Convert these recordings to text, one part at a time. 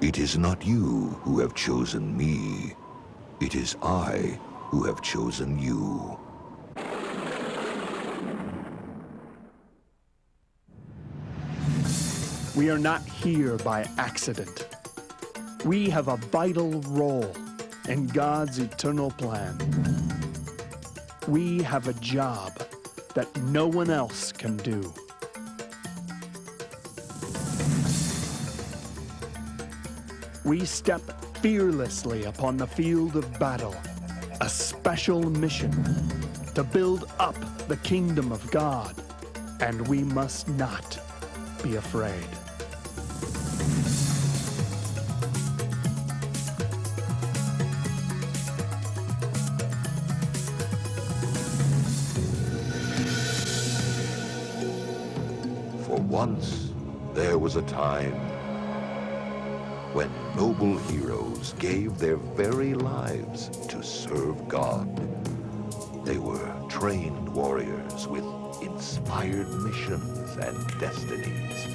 It is not you who have chosen me. It is I who have chosen you. We are not here by accident. We have a vital role in God's eternal plan. We have a job that no one else can do. We step fearlessly upon the field of battle, a special mission to build up the kingdom of God, and we must not be afraid. For once, there was a time when noble heroes gave their very lives to serve God. They were trained warriors with inspired missions and destinies.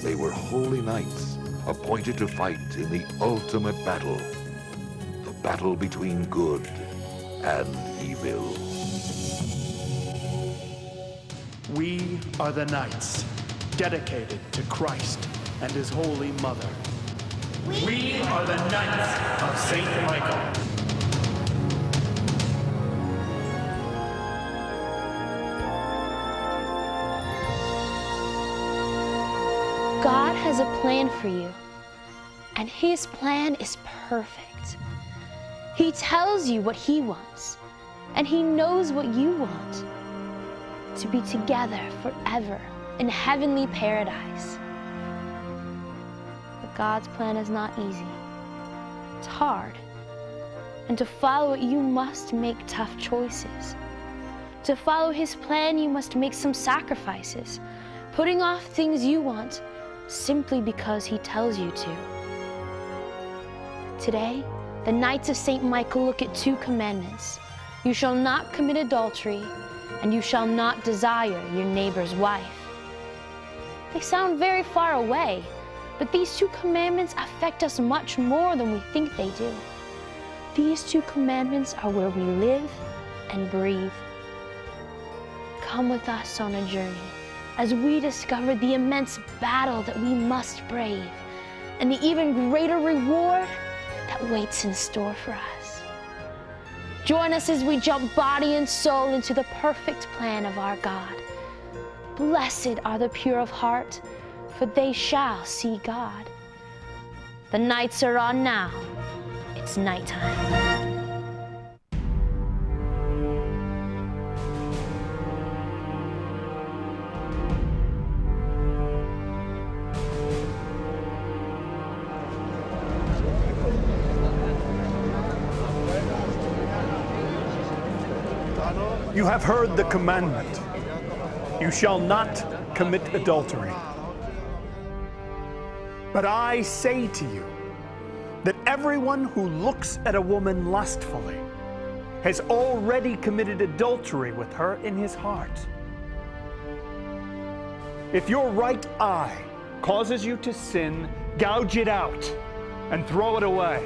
They were holy knights appointed to fight in the ultimate battle, the battle between good and evil. We are the knights dedicated to Christ and his holy mother. We are the Knights of St. Michael. God has a plan for you, and his plan is perfect. He tells you what he wants, and he knows what you want: to be together forever in heavenly paradise. But God's plan is not easy. It's hard. And to follow it, you must make tough choices. To follow his plan, you must make some sacrifices, putting off things you want simply because he tells you to. Today, the Knights of St. Michael look at 2 commandments. You shall not commit adultery, and you shall not desire your neighbor's wife. They sound very far away, but these 2 commandments affect us much more than we think they do. These 2 commandments are where we live and breathe. Come with us on a journey as we discover the immense battle that we must brave and the even greater reward that waits in store for us. Join us as we jump body and soul into the perfect plan of our God. Blessed are the pure of heart, for they shall see God. The nights are on now. It's nighttime. You have heard the commandment. You shall not commit adultery. But I say to you that everyone who looks at a woman lustfully has already committed adultery with her in his heart. If your right eye causes you to sin, gouge it out and throw it away.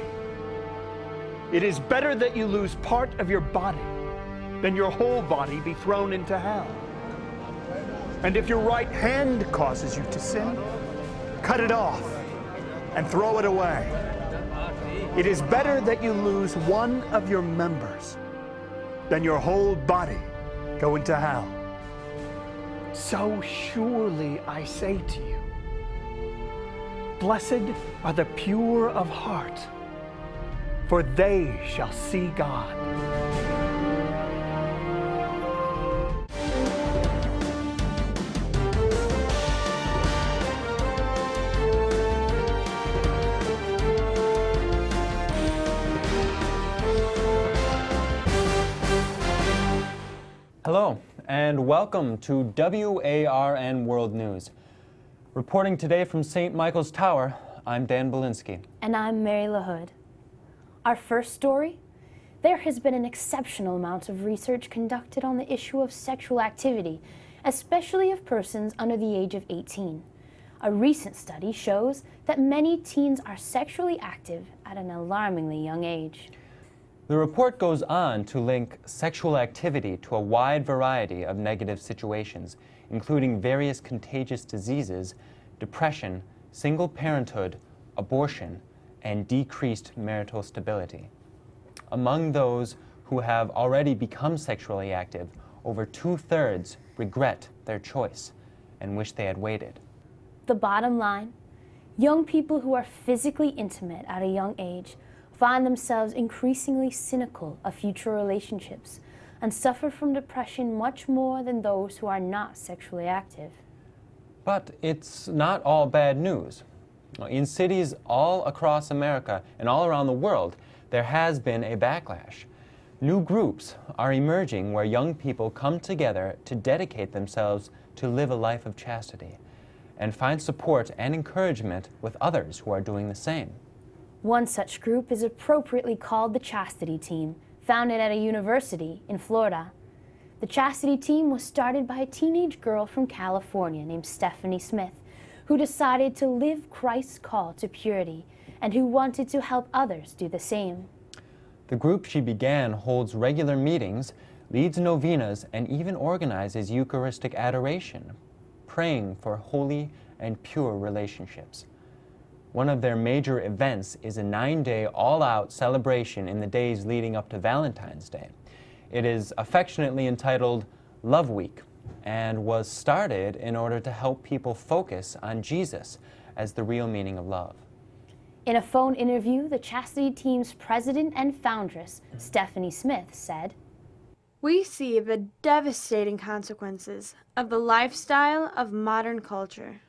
It is better that you lose part of your body than your whole body be thrown into hell. And if your right hand causes you to sin, cut it off and throw it away. It is better that you lose one of your members than your whole body go into hell. So surely I say to you, blessed are the pure of heart, for they shall see God. Hello, and welcome to WARN World News. Reporting today from St. Michael's Tower, I'm Dan Belinsky. And I'm Mary LaHood. Our first story: there has been an exceptional amount of research conducted on the issue of sexual activity, especially of persons under the age of 18. A recent study shows that many teens are sexually active at an alarmingly young age. The report goes on to link sexual activity to a wide variety of negative situations, including various contagious diseases, depression, single parenthood, abortion, and decreased marital stability. Among those who have already become sexually active, over 2/3 regret their choice and wish they had waited. The bottom line, young people who are physically intimate at a young age find themselves increasingly cynical of future relationships and suffer from depression much more than those who are not sexually active. But it's not all bad news. In cities all across America and all around the world, there has been a backlash. New groups are emerging where young people come together to dedicate themselves to live a life of chastity and find support and encouragement with others who are doing the same. One such group is appropriately called the Chastity Team, founded at a university in Florida. The Chastity Team was started by a teenage girl from California named Stephanie Smith, who decided to live Christ's call to purity and who wanted to help others do the same. The group she began holds regular meetings, leads novenas, and even organizes Eucharistic adoration, praying for holy and pure relationships. One of their major events is a 9-day all-out celebration in the days leading up to Valentine's Day. It is affectionately entitled Love Week and was started in order to help people focus on Jesus as the real meaning of love. In a phone interview, the Chastity Team's president and foundress, Stephanie Smith, said, "We see the devastating consequences of the lifestyle of modern culture.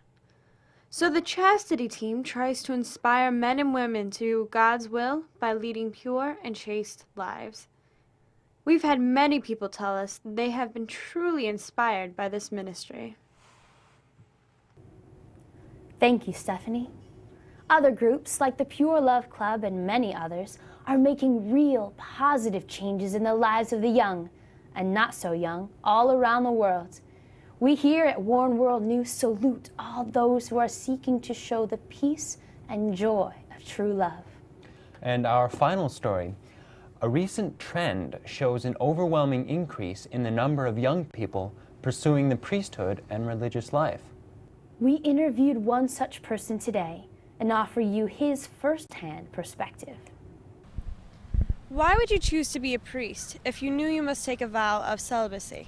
So the Chastity Team tries to inspire men and women to do God's will by leading pure and chaste lives. We've had many people tell us they have been truly inspired by this ministry." Thank you, Stephanie. Other groups, like the Pure Love Club and many others, are making real positive changes in the lives of the young, and not so young, all around the world. We here at Warn World News salute all those who are seeking to show the peace and joy of true love. And our final story, a recent trend shows an overwhelming increase in the number of young people pursuing the priesthood and religious life. We interviewed one such person today and offer you his first-hand perspective. Why would you choose to be a priest if you knew you must take a vow of celibacy?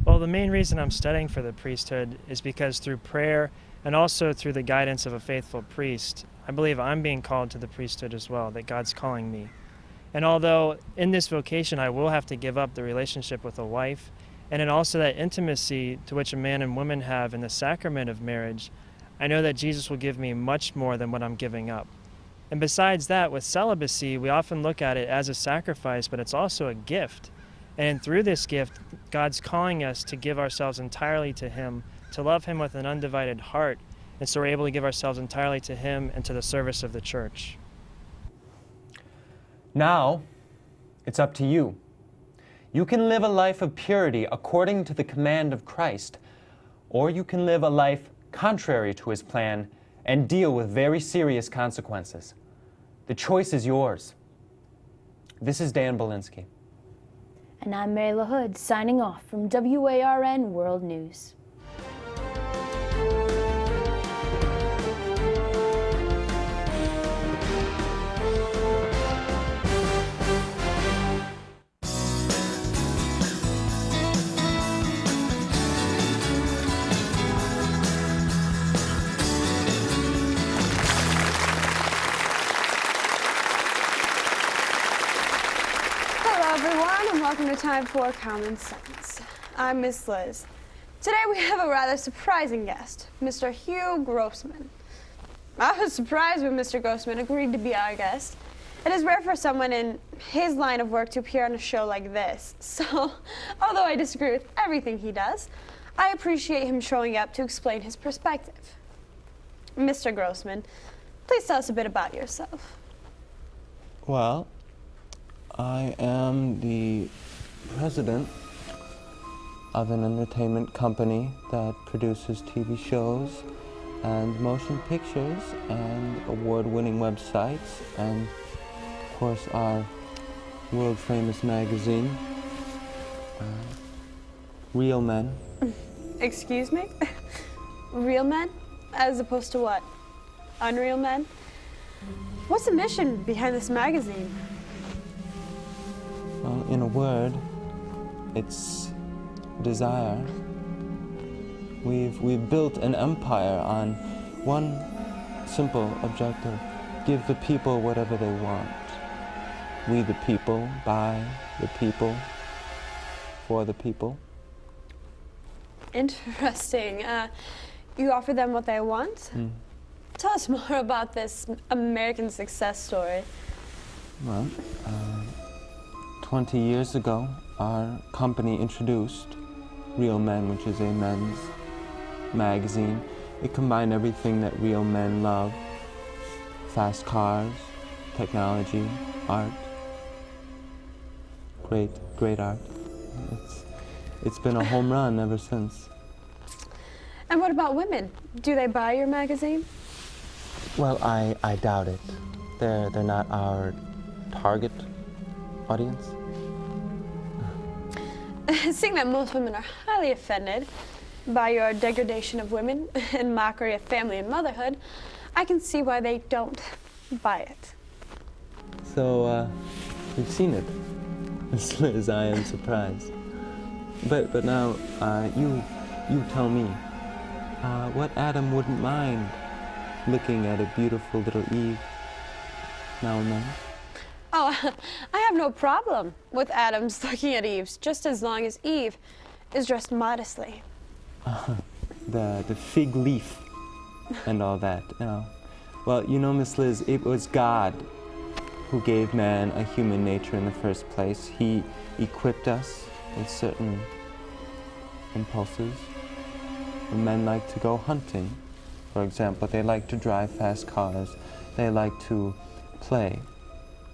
Well, the main reason I'm studying for the priesthood is because through prayer and also through the guidance of a faithful priest, I believe I'm being called to the priesthood as well, that God's calling me. And although in this vocation I will have to give up the relationship with a wife, and then also that intimacy to which a man and woman have in the sacrament of marriage, I know that Jesus will give me much more than what I'm giving up. And besides that, with celibacy, we often look at it as a sacrifice, but it's also a gift. And through this gift, God's calling us to give ourselves entirely to Him, to love Him with an undivided heart, and so we're able to give ourselves entirely to Him and to the service of the church. Now, it's up to you. You can live a life of purity according to the command of Christ, or you can live a life contrary to His plan and deal with very serious consequences. The choice is yours. This is Dan Belinsky. And I'm Mary LaHood, signing off from WARN World News. Welcome to Time for Common Sense. I'm Miss Liz. Today we have a rather surprising guest, Mr. Hugh Grossman. I was surprised when Mr. Grossman agreed to be our guest. It is rare for someone in his line of work to appear on a show like this. So, although I disagree with everything he does, I appreciate him showing up to explain his perspective. Mr. Grossman, please tell us a bit about yourself. Well, I am the president of an entertainment company that produces TV shows and motion pictures and award-winning websites and of course our world-famous magazine, Real Men. Excuse me? Real men? As opposed to what? Unreal men? What's the mission behind this magazine? Well, in a word, it's desire. We've built an empire on one simple objective: give the people whatever they want. We the people, by the people, for the people. Interesting. You offer them what they want? Tell us more about this American success story. Well, 20 years ago, our company introduced Real Men, which is a men's magazine. It combined everything that real men love: fast cars, technology, art. Great art. It's been a home run ever since. And what about women? Do they buy your magazine? Well, I doubt it. They're not our target audience. Seeing that most women are highly offended by your degradation of women and mockery of family and motherhood, I can see why they don't buy it. So, you've seen it. Miss Liz, I am surprised. But now, you tell me, what Adam wouldn't mind looking at a beautiful little Eve now and then? Oh, I have no problem with Adam's looking at Eve's, just as long as Eve is dressed modestly. The fig leaf and all that, you know. Well, you know, Miss Liz, it was God who gave man a human nature in the first place. He equipped us with certain impulses. Men like to go hunting, for example. They like to drive fast cars. They like to play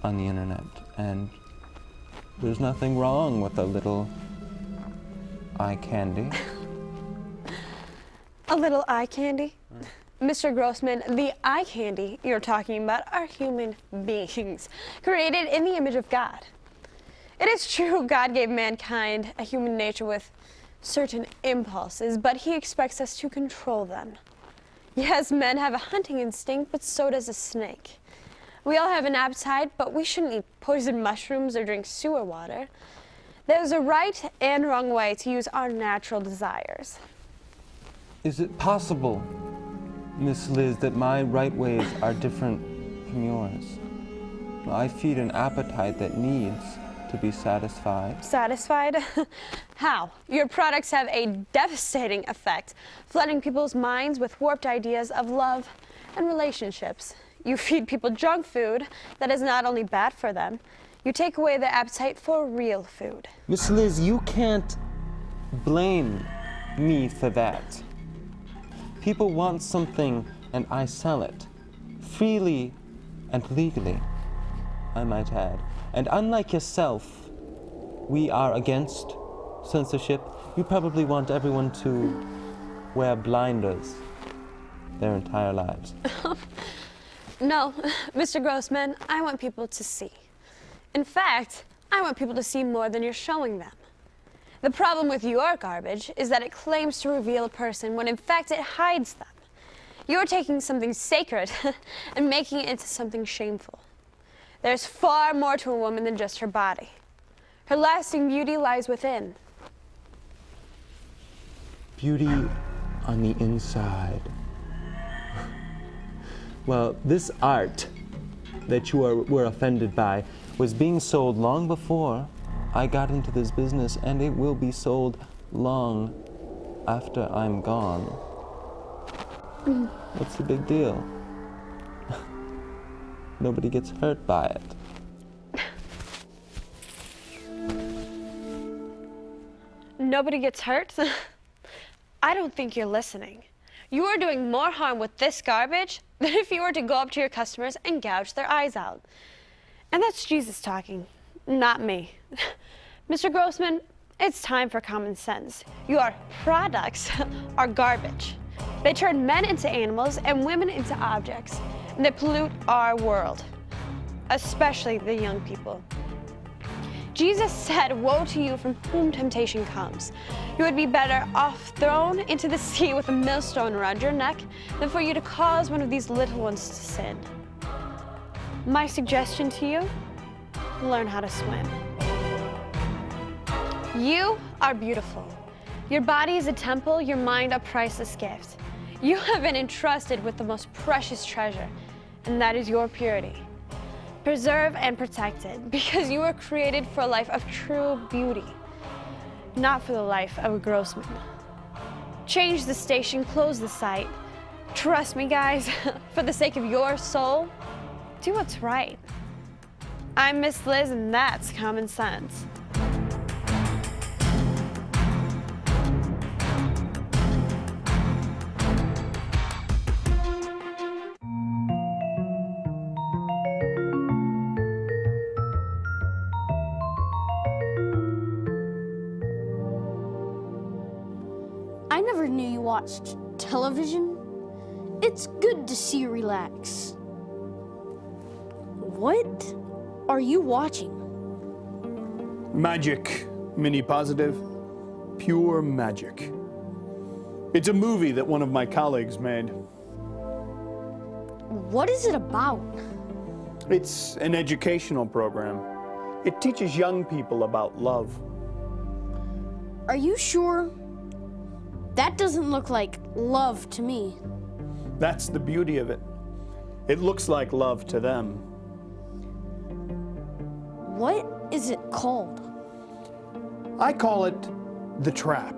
on the internet. And there's nothing wrong with a little eye candy. A little eye candy? Mr. Grossman, the eye candy you're talking about are human beings, created in the image of God. It is true God gave mankind a human nature with certain impulses, but he expects us to control them. Yes, men have a hunting instinct, but so does a snake. We all have an appetite, but we shouldn't eat poisoned mushrooms or drink sewer water. There's a right and wrong way to use our natural desires. Is it possible, Miss Liz, that my right ways are different from yours? I feed an appetite that needs to be satisfied. Satisfied? How? Your products have a devastating effect, flooding people's minds with warped ideas of love and relationships. You feed people junk food that is not only bad for them, you take away their appetite for real food. Miss Liz, you can't blame me for that. People want something and I sell it, freely and legally, I might add. And unlike yourself, we are against censorship. You probably want everyone to wear blinders their entire lives. No, Mr. Grossman, I want people to see. In fact, I want people to see more than you're showing them. The problem with your garbage is that it claims to reveal a person when in fact it hides them. You're taking something sacred and making it into something shameful. There's far more to a woman than just her body. Her lasting beauty lies within. Beauty on the inside. Well, this art that you were offended by was being sold long before I got into this business, and it will be sold long after I'm gone. What's the big deal? Nobody gets hurt by it. Nobody gets hurt? I don't think you're listening. You are doing more harm with this garbage than if you were to go up to your customers and gouge their eyes out. And that's Jesus talking, not me. Mr. Grossman, it's time for common sense. Your products are garbage. They turn men into animals and women into objects, and they pollute our world, especially the young people. Jesus said, "Woe to you from whom temptation comes. You would be better off thrown into the sea with a millstone around your neck than for you to cause one of these little ones to sin." My suggestion to you, learn how to swim. You are beautiful. Your body is a temple, your mind a priceless gift. You have been entrusted with the most precious treasure, and that is your purity. Preserve and protect it, because you were created for a life of true beauty, not for the life of a grossman. Change the station, close the site. Trust me, guys, for the sake of your soul, do what's right. I'm Miss Liz, and that's common sense. I never knew you watched television. It's good to see you relax. What are you watching? Magic, Mini Positive. Pure magic. It's a movie that one of my colleagues made. What is it about? It's an educational program. It teaches young people about love. Are you sure? That doesn't look like love to me. That's the beauty of it. It looks like love to them. What is it called? I call it The Trap.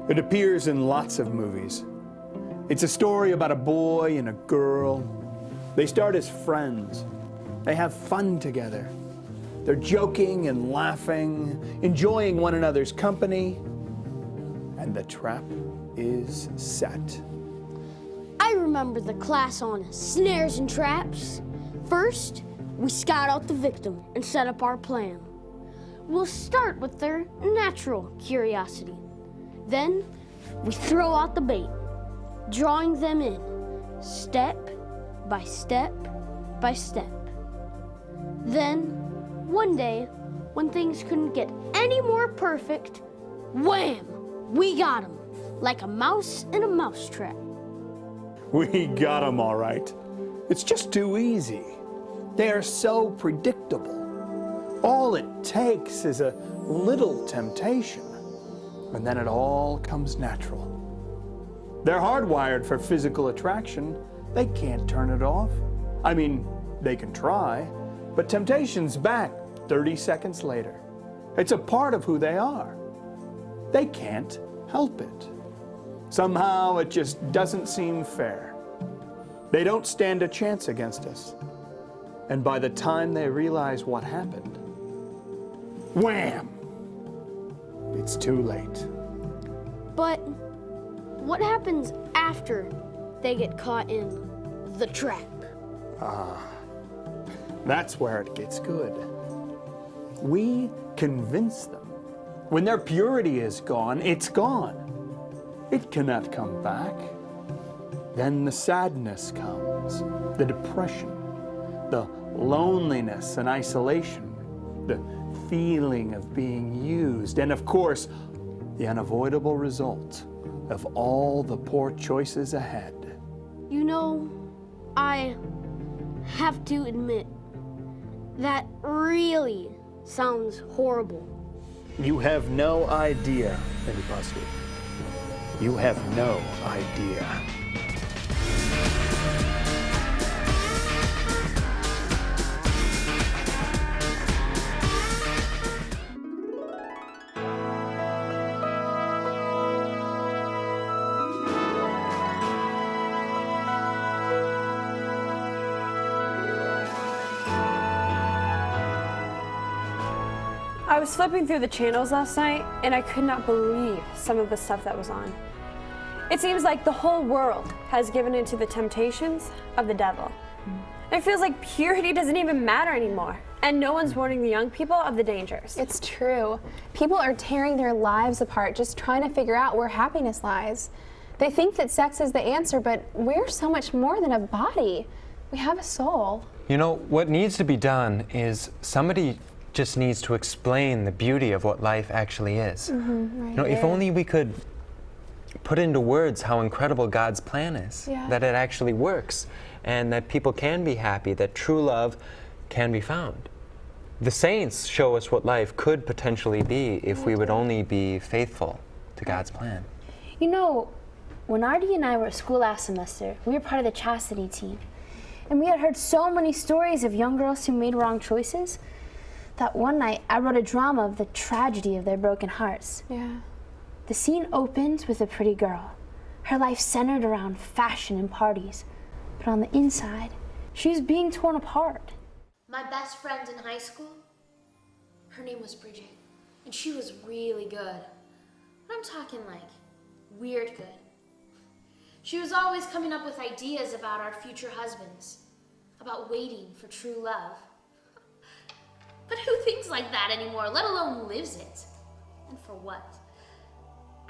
It appears in lots of movies. It's a story about a boy and a girl. They start as friends. They have fun together. They're joking and laughing, enjoying one another's company. And the trap is set. I remember the class on snares and traps. First, we scout out the victim and set up our plan. We'll start with their natural curiosity. Then, we throw out the bait, drawing them in, step by step by step. Then, one day, when things couldn't get any more perfect, wham! We got him, like a mouse in a mousetrap. We got 'em all right. It's just too easy. They are so predictable. All it takes is a little temptation, and then it all comes natural. They're hardwired for physical attraction. They can't turn it off. I mean, they can try, but temptation's back 30 seconds later. It's a part of who they are. They can't help it. Somehow it just doesn't seem fair. They don't stand a chance against us. And by the time they realize what happened, wham! It's too late. But what happens after they get caught in the trap? That's where it gets good. We convince them. When their purity is gone, it's gone. It cannot come back. Then the sadness comes, the depression, the loneliness and isolation, the feeling of being used, and of course, the unavoidable result of all the poor choices ahead. You know, I have to admit, that really sounds horrible. You have no idea, Mini Positive. You have no idea. I was flipping through the channels last night, and I could not believe some of the stuff that was on. It seems like the whole world has given into the temptations of the devil. It feels like purity doesn't even matter anymore, and no one's warning the young people of the dangers. It's true. People are tearing their lives apart just trying to figure out where happiness lies. They think that sex is the answer, but we're so much more than a body. We have a soul. You know, what needs to be done is somebody just needs to explain the beauty of what life actually is. Right. You know, if only we could put into words how incredible God's plan is, Yeah. that it actually works, and that people can be happy, that true love can be found. The saints show us what life could potentially be if we would only be faithful to God's plan. You know, when Artie and I were at school last semester, we were part of the chastity team. And we had heard so many stories of young girls who made wrong choices that one night I wrote a drama of the tragedy of their broken hearts. Yeah. The scene opens with a pretty girl. Her life centered around fashion and parties. But on the inside, she was being torn apart. My best friend in high school, her name was Bridget. And she was really good. But I'm talking like weird good. She was always coming up with ideas about our future husbands, about waiting for true love. But who thinks like that anymore, let alone lives it? And for what?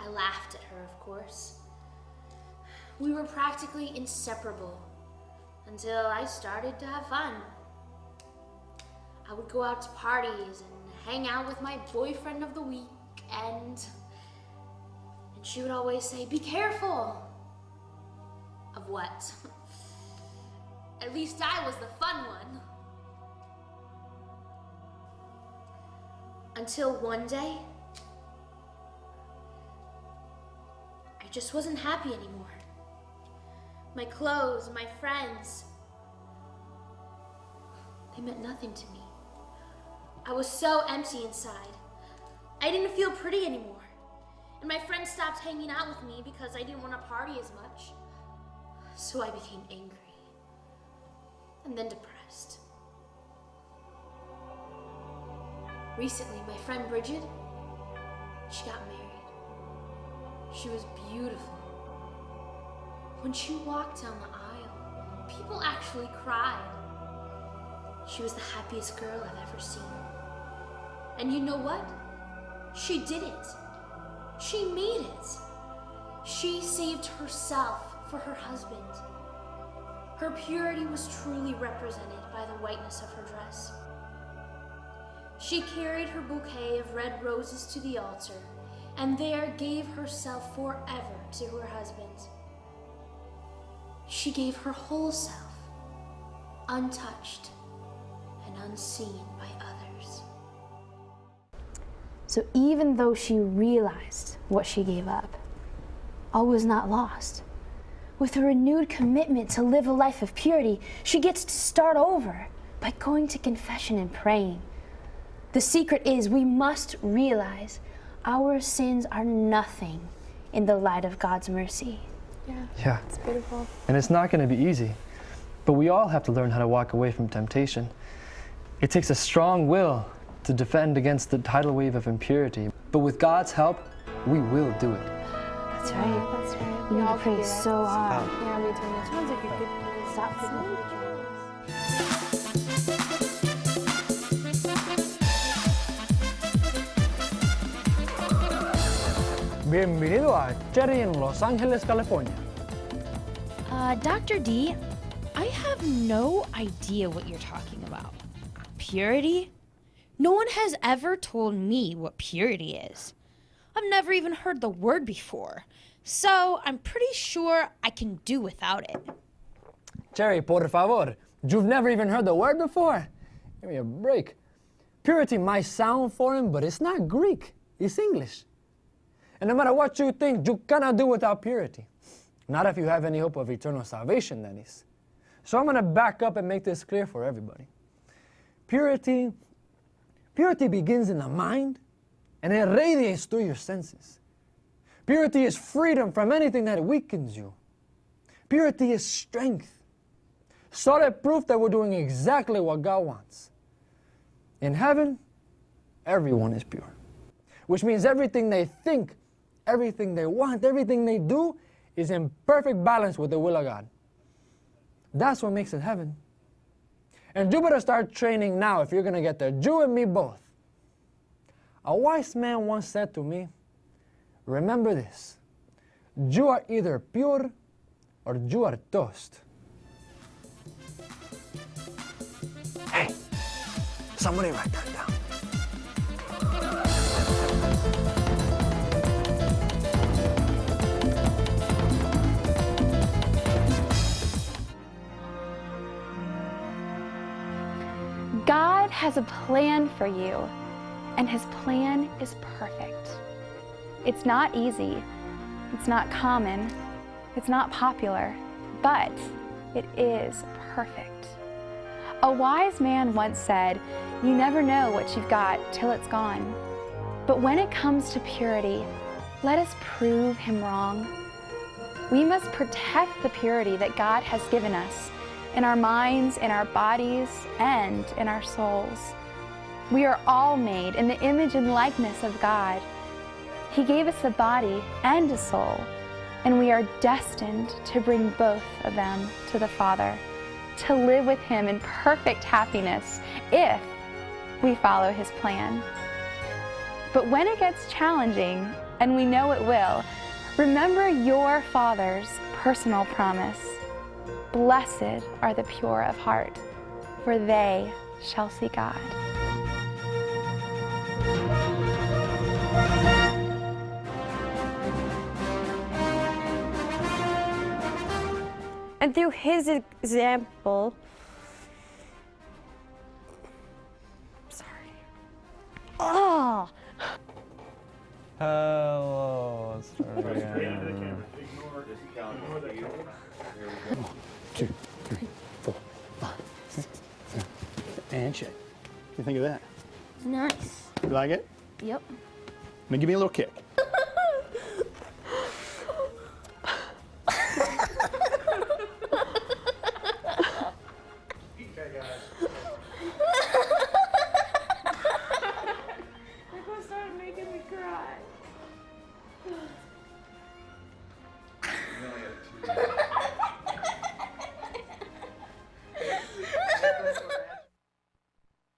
I laughed at her, of course. We were practically inseparable until I started to have fun. I would go out to parties and hang out with my boyfriend of the week, and she would always say, "Be careful." Of what? At least I was the fun one. Until one day, I just wasn't happy anymore. My clothes, my friends, they meant nothing to me. I was so empty inside. I didn't feel pretty anymore. And my friends stopped hanging out with me because I didn't want to party as much. So I became angry, and then depressed. Recently, my friend Bridget, she got married. She was beautiful. When she walked down the aisle, people actually cried. She was the happiest girl I've ever seen. And you know what? She did it. She made it. She saved herself for her husband. Her purity was truly represented by the whiteness of her dress. She carried her bouquet of red roses to the altar and there gave herself forever to her husband. She gave her whole self, untouched and unseen by others. So even though she realized what she gave up, all was not lost. With a renewed commitment to live a life of purity, she gets to start over by going to confession and praying. The secret is we must realize our sins are nothing in the light of God's mercy. Yeah. It's beautiful. And it's not going to be easy, but we all have to learn how to walk away from temptation. It takes a strong will to defend against the tidal wave of impurity, but with God's help, we will do it. That's right. That's right. We need to pray so hard. Yeah, me too. It sounds like a good Stop for Bienvenido a Cherry in Los Angeles, California. Dr. D, I have no idea what you're talking about. Purity? No one has ever told me what purity is. I've never even heard the word before, so I'm pretty sure I can do without it. Cherry, por favor. You've never even heard the word before? Give me a break. Purity might sound foreign, but it's not Greek. It's English. And no matter what you think, you cannot do without purity. Not if you have any hope of eternal salvation, that is. So I'm going to back up and make this clear for everybody. Purity begins in the mind, and it radiates through your senses. Purity is freedom from anything that weakens you. Purity is strength. Solid proof that we're doing exactly what God wants. In heaven, everyone is pure. Which means everything they think, everything they want, everything they do is in perfect balance with the will of God. That's what makes it heaven. And you better start training now if you're going to get there. You and me both. A wise man once said to me, remember this, You are either pure or you are toast. Hey, somebody write that down. God has a plan for you, and his plan is perfect. It's not easy, it's not common, it's not popular, but it is perfect. A wise man once said, "You never know what you've got till it's gone." But when it comes to purity, let us prove him wrong. We must protect the purity that God has given us in our minds, in our bodies, and in our souls. We are all made in the image and likeness of God. He gave us a body and a soul, and we are destined to bring both of them to the Father, to live with him in perfect happiness if we follow his plan. But when it gets challenging, and we know it will, remember your Father's personal promise. Blessed are the pure of heart, for they shall see God. And through his example, Oh, Hello. Let's start again. 1, 2, 3, 4, 5, 6, 7, and shake. What do you think of that? Nice. You like it? Yep. Now give me a little kick.